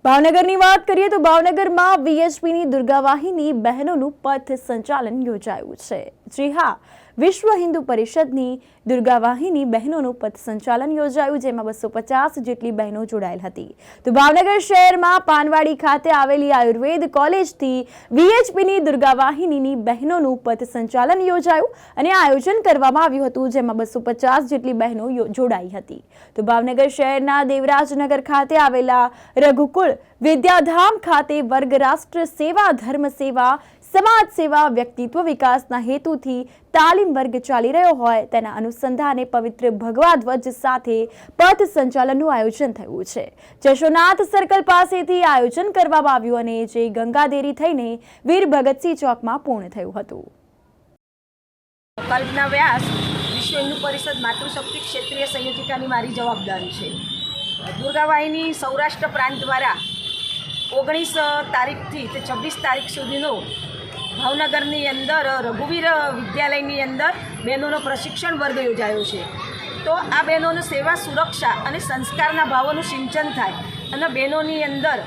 ભાવનગરની વાત કરીએ તો ભાવનગરમાં વીએચપીની દુર્ગાવાહિની બહેનોનું પથ સંચાલન યોજાયું છે। જી હા, વિશ્વ હિન્દુ પરિષદની દુર્ગાવાહિની બહેનોનું પથ સંચાલન યોજાયું, જેમાં 250 જેટલી બહેનો જોડાયેલ હતી। તો ભાવનગર શહેરમાં પાનવાડી ખાતે આવેલી આયુર્વેદ કોલેજથી વીએચપીની દુર્ગાવાહિનીની બહેનોનું પથ સંચાલન યોજાયું અને આયોજન કરવામાં આવ્યું હતું, જેમાં 250 જેટલી બહેનો જોડાઈ હતી। તો ભાવનગર શહેરના દેવરાજનગર ખાતે આવેલા રઘુકુળ વિદ્યાધામ ખાતે વર્ગ રાષ્ટ્ર સેવા, ધર્મ સેવા, સમાજ સેવા, વ્યક્તિત્વ વિકાસના હેતુથી તાલીમ વર્ગ ચાલી રહ્યો હોય તેના અનુસંધાને પવિત્ર ભગવા ધ્વજ સાથે પથ સંચાલનનું આયોજન થયું છે। જશોનાથ સર્કલ પાસેથી આયોજન કરવામાં આવ્યું અને જે ગંગાદેરી થઈને વીર ભગતસિંહ ચોકમાં પૂર્ણ થયું હતું। કલ્પના વ્યાસ, વિશ્વ હિન્દુ પરિષદ માતૃશક્તિ ક્ષેત્રીય સંયોજિકાની મારી જવાબદારી છે। દુર્ગાવાહિની સૌરાષ્ટ્ર પ્રાંત દ્વારા 19 તારીખથી 26 તારીખ સુધીનો ભાવનગરની અંદર રઘુવીર વિદ્યાલયની અંદર બહેનોનો પ્રશિક્ષણ વર્ગ યોજાયો છે। તો આ બહેનોને સેવા, સુરક્ષા અને સંસ્કારના ભાવોનું સિંચન થાય અને બહેનોની અંદર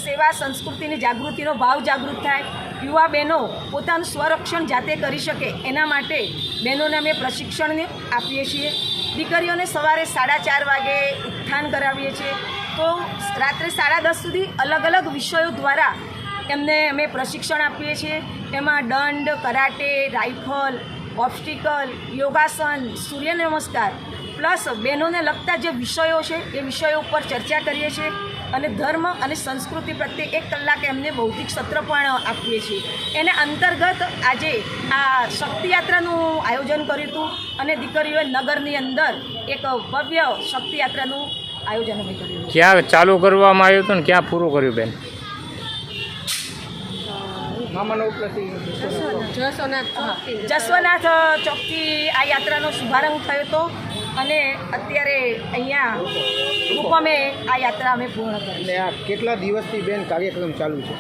સેવા સંસ્કૃતિની જાગૃતિનો ભાવ જાગૃત થાય, યુવા બહેનો પોતાનું સ્વરક્ષણ જાતે કરી શકે એના માટે બહેનોને અમે પ્રશિક્ષણ આપીએ છીએ। દીકરીઓને સવારે 4:30 વાગે ઉત્થાન કરાવીએ છીએ, તો રાત્રે 10:30 સુધી અલગ અલગ વિષયો દ્વારા એમને અમે પ્રશિક્ષણ આપીએ છીએ। એમાં દંડ, કરાટે, રાઇફલ, ઓબ્સ્ટિકલ, યોગાસન, સૂર્ય નમસ્કાર પ્લસ બહેનોને લગતા જે વિષયો છે એ વિષયો ઉપર ચર્ચા કરીએ છીએ અને ધર્મ અને સંસ્કૃતિ પ્રત્યે 1 કલાક એમને બૌદ્ધિક સત્ર પણ આપીએ છીએ। એને અંતર્ગત આજે આ શક્તિયાત્રાનું આયોજન કર્યું હતું અને દીકરીઓએ નગરની અંદર એક ભવ્ય શક્તિયાત્રાનું આયોજન અમે કર્યું। ક્યાં ચાલુ કરવામાં આવ્યું હતું ને ક્યાં પૂરું કર્યું બેન? જસવનાથ ચોકથી આ યાત્રાનો શુભારંભ થયો હતો અને અત્યારે અહીંયા રૂપમે આ યાત્રા અમે પૂર્ણ કરી। આ કેટલા દિવસથી બેન કાર્યક્રમ ચાલુ છે?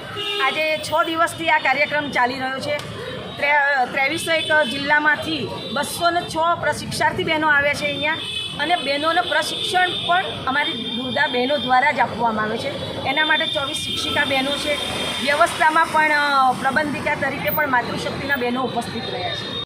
આજે 6 દિવસથી આ કાર્યક્રમ ચાલી રહ્યો છે। 2301 જિલ્લામાંથી 206 પ્રશિક્ષાર્થી બહેનો આવ્યા છે અહીંયા અને બહેનોને પ્રશિક્ષણ પણ અમારી દુર્ગા બહેનો દ્વારા જ આપવામાં આવે છે। એના માટે 24 શિક્ષિકા બહેનો છે। વ્યવસ્થામાં પણ પ્રબંધિકા તરીકે પણ માતૃશક્તિના બહેનો ઉપસ્થિત રહ્યા છે।